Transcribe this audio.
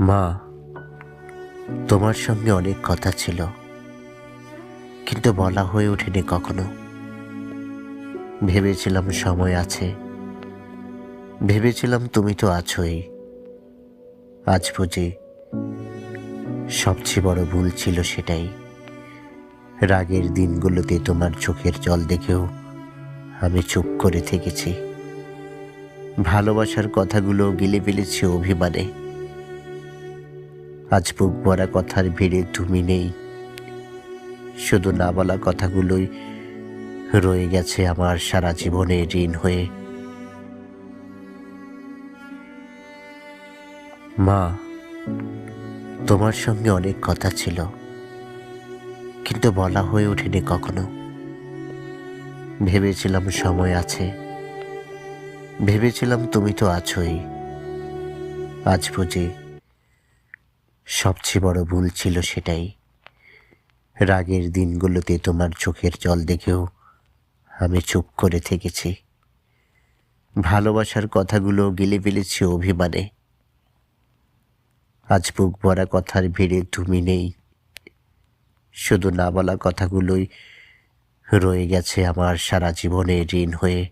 মা, তোমার সঙ্গে অনেক কথা ছিল, কিন্তু বলা হয়ে ওঠেনি কখনো। ভেবেছিলাম সময় আছে, ভেবেছিলাম তুমি তো আছোই। আজ বুঝি সবচেয়ে বড় ভুল ছিল সেটাই। রাগের দিনগুলোতে তোমার চোখের জল দেখেও আমি চুপ করে থেকেছি। ভালোবাসার কথাগুলো গিলে ফেলেছি অভিমানে। আজ বুক ভরা কথার ভিড়ে তুমি নেই, শুধু না বলা কথাগুলোই রয়ে গেছে আমার সারা জীবনের ঋণ হয়ে। মা, তোমার সঙ্গে অনেক কথা ছিল, কিন্তু বলা হয়ে ওঠেনি কখনো। ভেবেছিলাম সময় আছে, ভেবেছিলাম তুমি তো আছোই। আজ বুঝি সবচেয়ে বড় ভুল ছিল সেটাই। রাগের দিনগুলোতে তোমার চোখের জল দেখেও আমি চুপ করে থেকেছি। ভালোবাসার কথাগুলো গিলে ফেলেছি অভিমানে। আজ বুক ভরা কথার ভিড়ে তুমি নেই, শুধু না বলা কথাগুলোই রয়ে গেছে আমার সারা জীবনের ঋণ হয়ে।